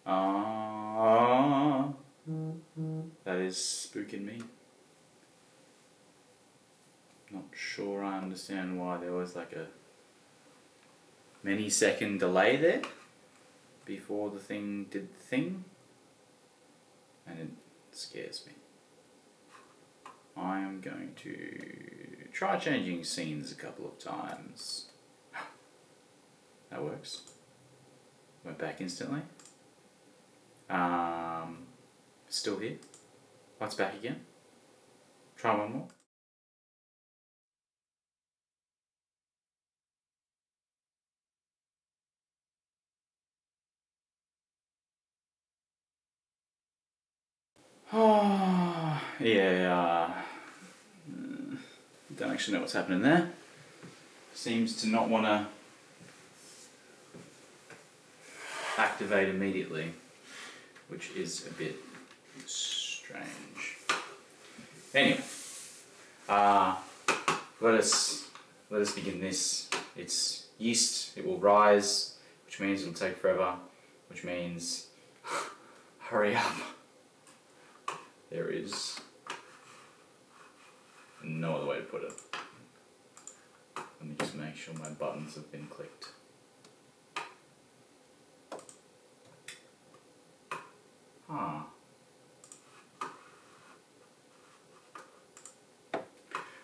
Ah, that is spooking me. Not sure I understand why there was like a many-second delay there before the thing did the thing, and it scares me. I am going to try changing scenes a couple of times. That works. Went back instantly. Still here. What's back again? Try one more. Oh, yeah. Don't actually know what's happening there. Seems to not want to activate immediately, which is a bit strange. Anyway, let us begin this. It's yeast. It will rise, which means it'll take forever, which means hurry up. There is no other way to put it. Let me just make sure my buttons have been clicked.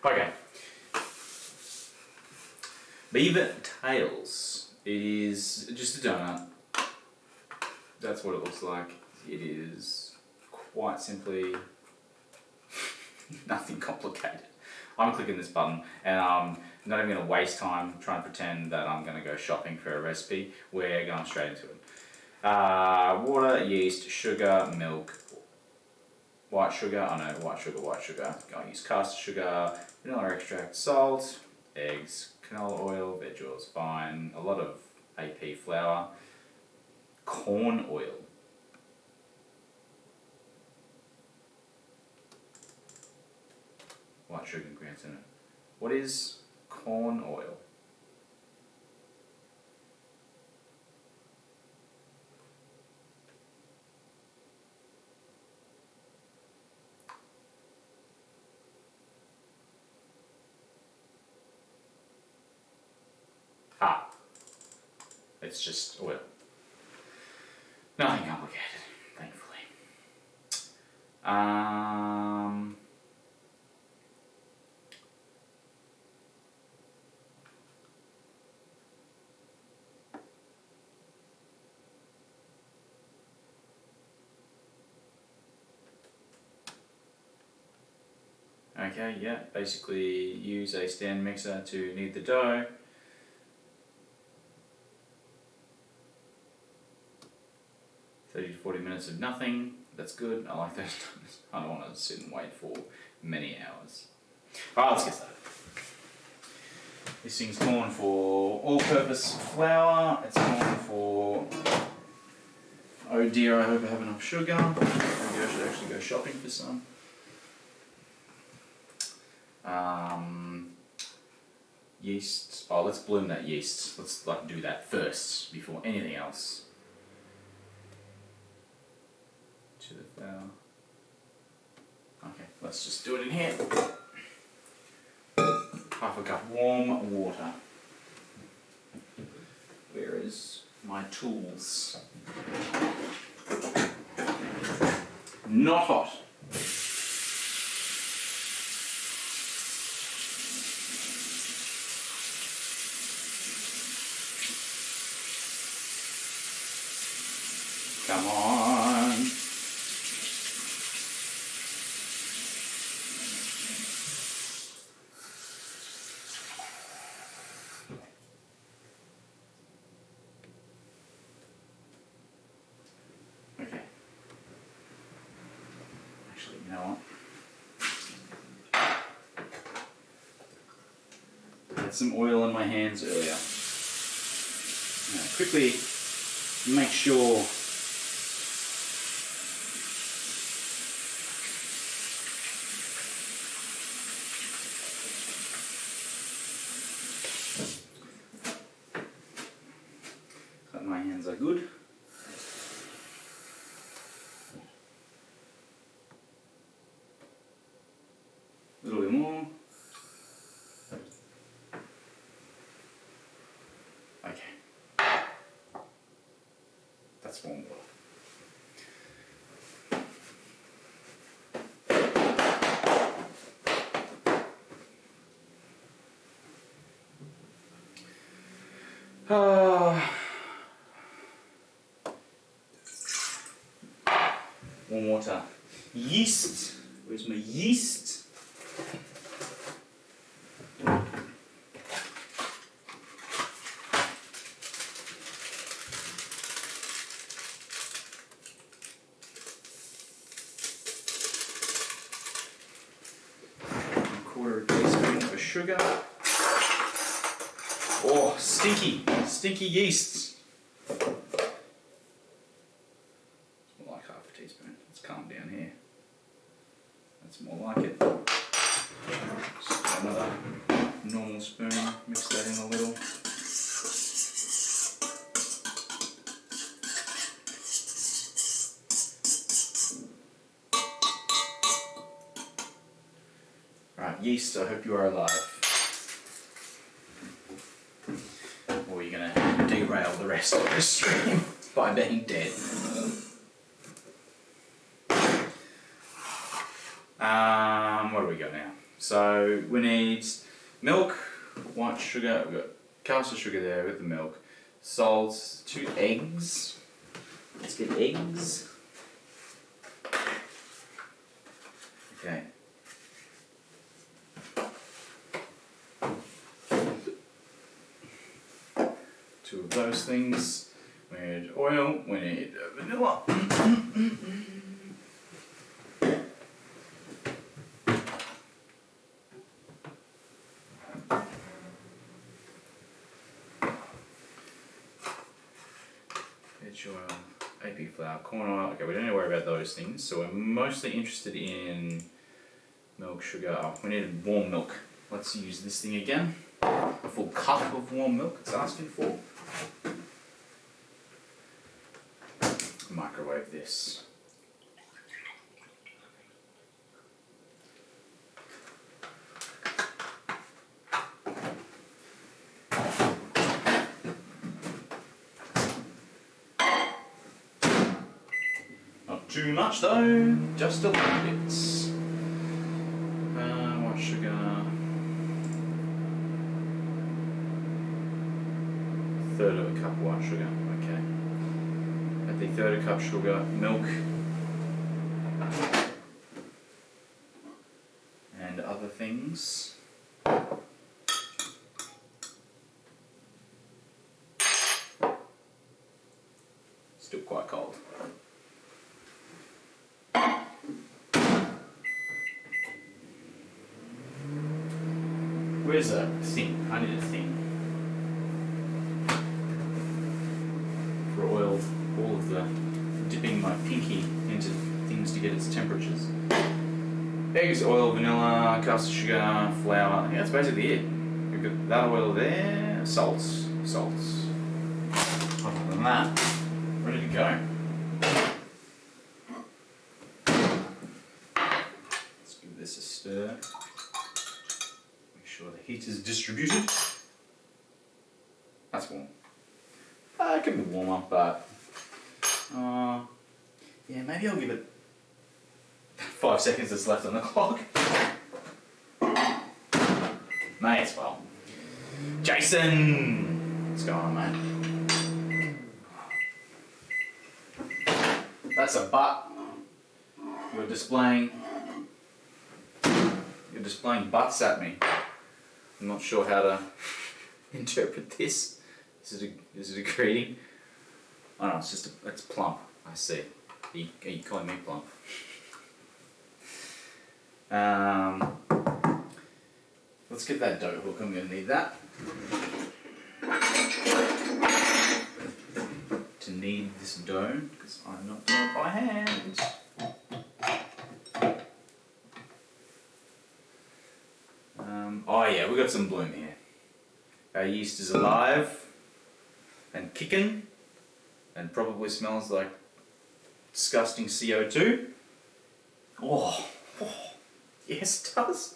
Okay. Beaver tails. It is just a donut. That's what it looks like. It is quite simply nothing complicated. I'm clicking this button and I'm not even going to waste time trying to pretend that I'm going to go shopping for a recipe. We're going straight into it. Water, yeast, sugar, milk, white sugar. I know, white sugar. Going to use caster sugar, vanilla extract, salt, eggs, canola oil, veg oil's fine, a lot of AP flour, corn oil. White sugar ingredients in it. What is corn oil? It's just oil. Nothing complicated, thankfully. Okay, yeah, basically use a stand mixer to knead the dough. "30 to 40 minutes of nothing." That's good. I like those times. I don't want to sit and wait for many hours. Alright, let's get started. This thing's calling for all-purpose flour. It's calling for... oh dear, I hope I have enough sugar. Maybe I should actually go shopping for some. Yeast. Oh, let's bloom that yeast. Let's do that first before anything else. To the flour. Okay, let's just do it in here. Half a cup warm water. Where is my tools? Not hot. Come on. Okay. Actually, you know what? I had some oil on my hands earlier. Now, quickly make sure that my hands are good. That's warm water. Warm water. Yeast. Where's my yeast? Quarter teaspoon of sugar. Oh, stinky yeasts. It's more like half a teaspoon. Let's calm down here. That's more like it. Just get another normal spoon, mix that in a little. Right, yeast, I hope you are alive. Or you're going to derail the rest of the stream by being dead. What do we got now? So we need milk, white sugar, we've got caster sugar there with the milk, salt, 2 eggs. Let's get eggs. Okay. 2 of those things. We need oil, we need vanilla. H-oil, AP flour, corn oil. Okay, we don't need to worry about those things. So we're mostly interested in milk, sugar. Oh, we need warm milk. Let's use this thing again. A full cup of warm milk it's asking for. Microwave this. Not too much though, just a little bit. White sugar. 1/3 of a cup of white sugar, okay. At the 1/3 of a cup sugar, milk. And other things. Still quite cold. Where's a thing? I need a thing. For oil, all of the dipping my pinky into things to get its temperatures. Eggs, oil, vanilla, caster sugar, flour. Yeah, that's basically it. We've got that oil there, salts. Other than that, ready to go. Let's give this a stir. Make sure the heat is distributed. That's warm. It could be warmer, but yeah, maybe I'll give it 5 seconds that's left on the clock. May as well. Jason! What's going on, mate? That's a butt. You're displaying butts at me. I'm not sure how to interpret this. Is it a greeting? Oh no, it's plump. I see. Are you calling me plump? Let's get that dough hook. I'm going to need that. To knead this dough, because I'm not doing it by hand. Oh yeah, we got some bloom here. Our yeast is alive and kicking, and probably smells like disgusting CO2. Oh yes, it does.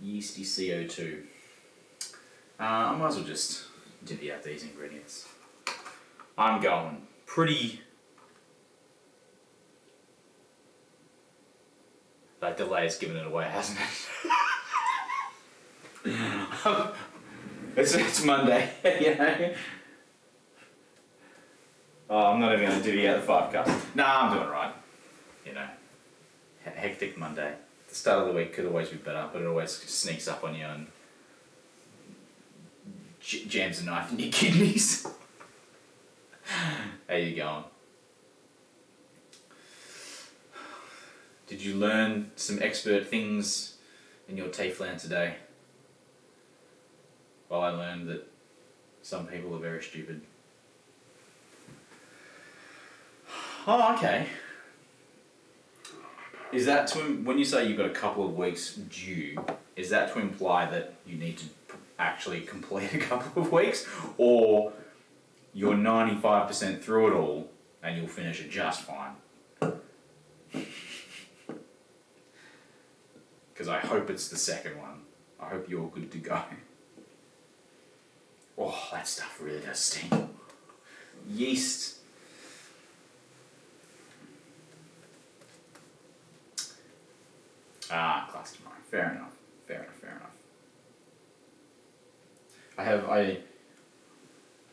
Yeasty CO2. I might as well just divvy out these ingredients. I'm going pretty... That delay's given it away, hasn't it? It's Monday, you know? Oh, I'm not even going to divvy out the 5 cups. Nah, I'm doing right. You know, hectic Monday. The start of the week could always be better, but it always sneaks up on you and jams a knife in your kidneys. How you going? Did you learn some expert things in your TAFE today? Well, I learned that some people are very stupid. Oh, okay. Is that to, when you say you've got a couple of weeks due, is that to imply that you need to actually complete a couple of weeks, or you're 95% through it all and you'll finish it just fine? Because I hope it's the second one. I hope you're good to go. Oh, that stuff really does stink. Yeast. Ah, class tomorrow. Fair enough.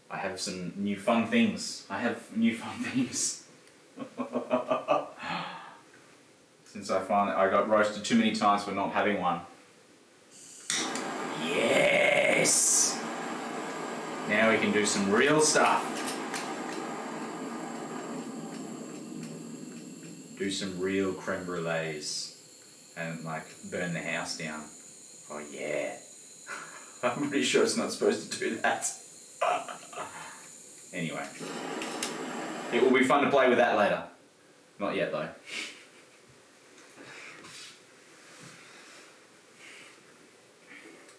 I have some new fun things. Since I got roasted too many times for not having one. Yes! Now we can do some real stuff. Do some real creme brulees and like burn the house down. Oh yeah. I'm pretty sure it's not supposed to do that. Anyway. It will be fun to play with that later. Not yet though.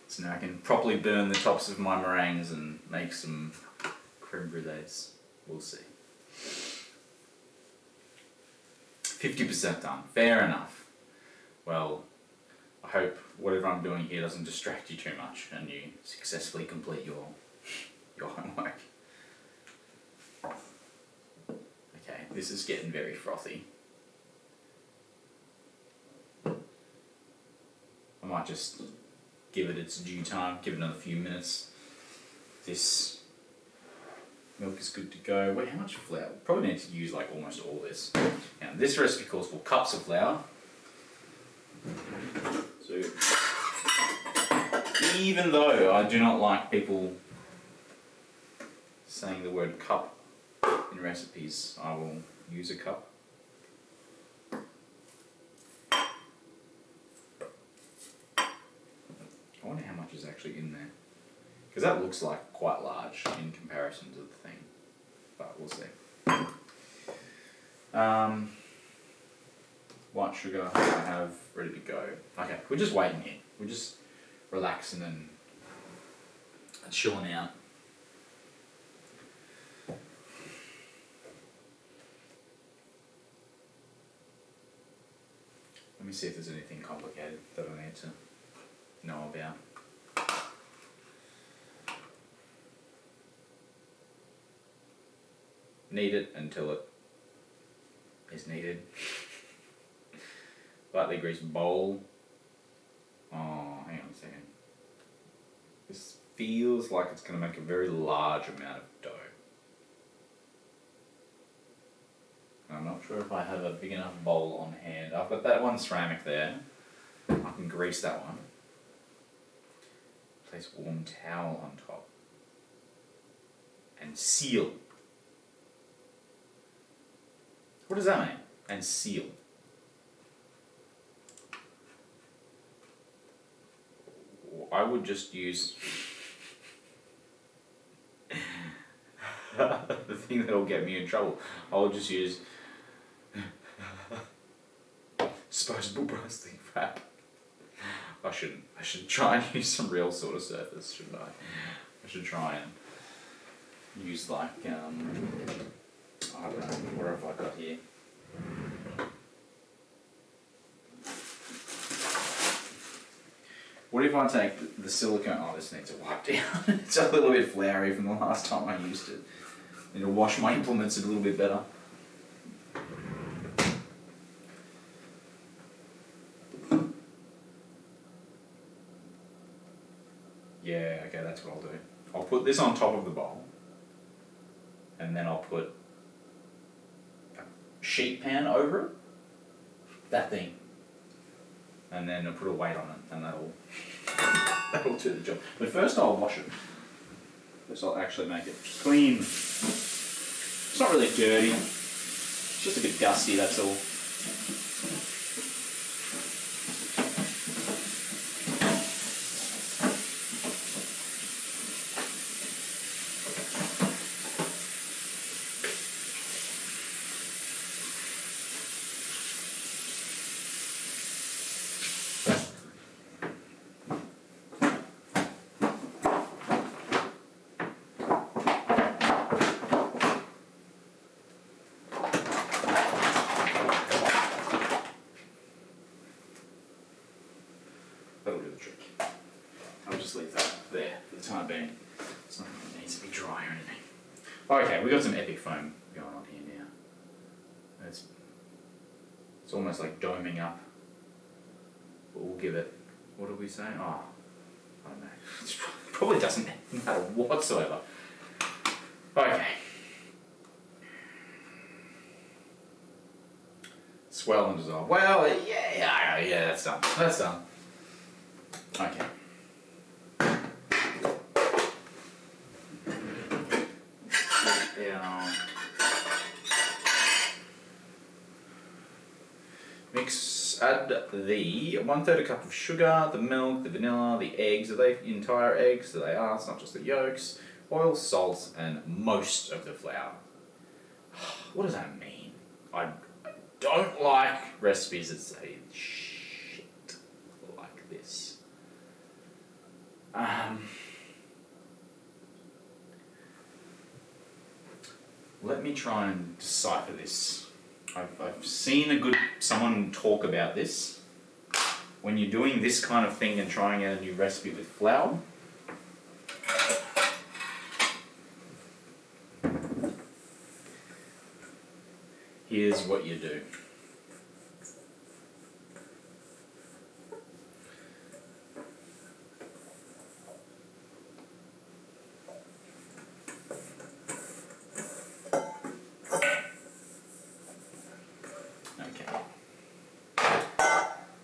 So now I can properly burn the tops of my meringues and make some creme brulees. We'll see. 50% done. Fair enough. Well, I hope whatever I'm doing here doesn't distract you too much and you successfully complete your homework. Okay, this is getting very frothy. I might just give it its due time, give it another few minutes. This milk is good to go. Wait, how much flour? Probably need to use like almost all this. Now, this recipe calls for cups of flour. So, even though I do not like people saying the word cup in recipes, I will use a cup. I wonder how much is actually in there. Because that looks like quite large in comparison to the thing. But we'll see. White sugar I have ready to go. Okay, we're just waiting here. We're just relaxing and chilling out. Let me see if there's anything complicated that I need to know about. Knead it until it is needed. Lightly greased bowl. Oh, hang on a second. This feels like it's going to make a very large amount of dough. I'm not sure if I have a big enough bowl on hand. I've got that one ceramic there. I can grease that one. Place warm towel on top. And seal. What does that mean? And seal. I would just use the thing that will get me in trouble. I will just use disposable plastic wrap. I should try and use some real sort of surface, shouldn't I? I should try and use like, I don't know, what have I got here? What What if I take the silicone? Oh, this needs a wipe down. It's a little bit floury from the last time I used it. I need to wash my implements a little bit better. Yeah, okay, that's what I'll do. I'll put this on top of the bowl, and then I'll put a sheet pan over it, that thing, and then I'll put a weight on it, and that'll do the job. But first I'll wash it. First I'll actually make it clean. It's not really dirty, it's just a bit dusty, that's all. That'll do the trick. I'll just leave that there for the time being. It's not that it needs to be dry or anything. Okay, we've got some epic foam going on here now. It's almost like doming up. But we'll give it, what did we say? Oh, I don't know. It probably doesn't matter whatsoever. Okay. Swell and dissolve. Well, yeah, that's done. That's done. Okay. Yeah. Add the 1/3 cup of sugar, the milk, the vanilla, the eggs. Are they entire eggs? So they are, it's not just the yolks. Oil, salt, and most of the flour. What does that mean? I don't like recipes that say shit like this. Let me try and decipher this. I've seen someone talk about this. When you're doing this kind of thing and trying out a new recipe with flour, here's what you do.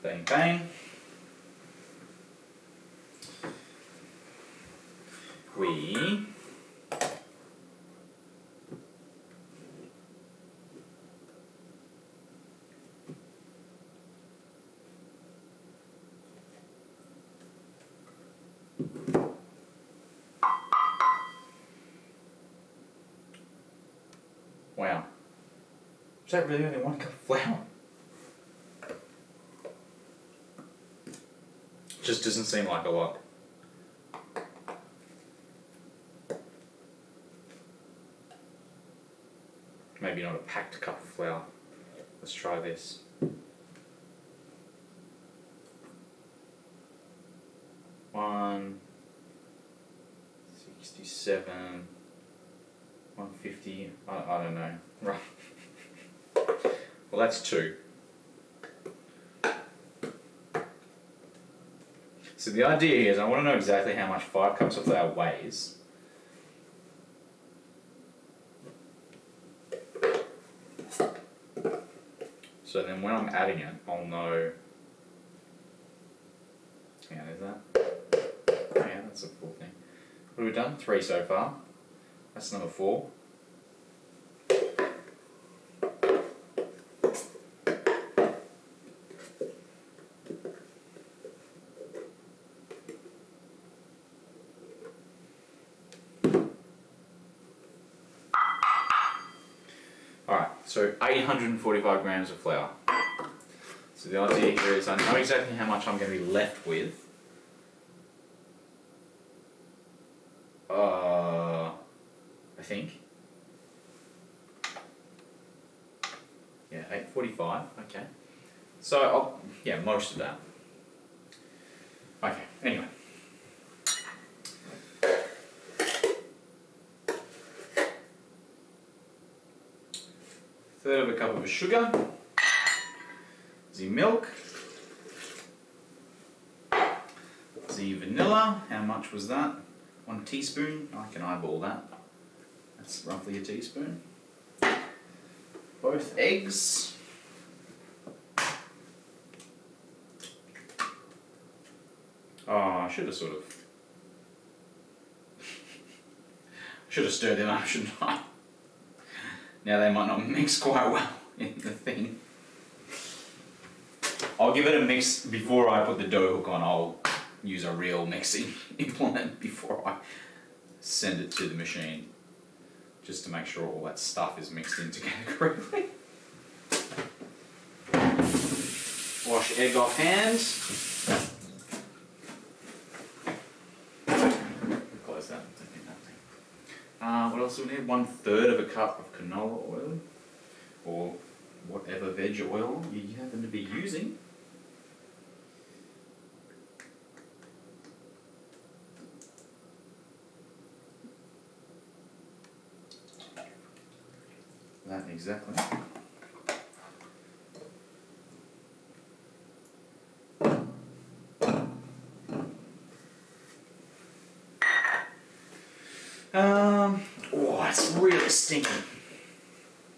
Bang, bang. We wow. Is that really only 1 cup of flour? Just doesn't seem like a lot. Maybe not a packed cup of flour. Let's try this. One 67, 150. I don't know. Right. Well, that's 2. So the idea is I want to know exactly how much 5 cups of flour weighs. So then when I'm adding it, I'll know. Yeah, there's that. Oh yeah, that's a full thing. What have we done? 3 so far. That's number 4. Alright, so 845 grams of flour. So the idea here is I know exactly how much I'm going to be left with. I think. Yeah, 845, okay. So, most of that. Okay. Anyway. Third of a cup of sugar. The milk. The vanilla. How much was that? 1 teaspoon. I can eyeball that. That's roughly a teaspoon. Both eggs. Oh, I should have sort of... I should have stirred them up, shouldn't I? Now they might not mix quite well in the thing. I'll give it a mix before I put the dough hook on. I'll use a real mixing implement before I send it to the machine, just to make sure all that stuff is mixed in together correctly. Wash egg off hand. Close that. What else do we need? 1/3 of a cup of canola oil, or whatever veg oil you happen to be using. That exactly. Oh, it's really stinky.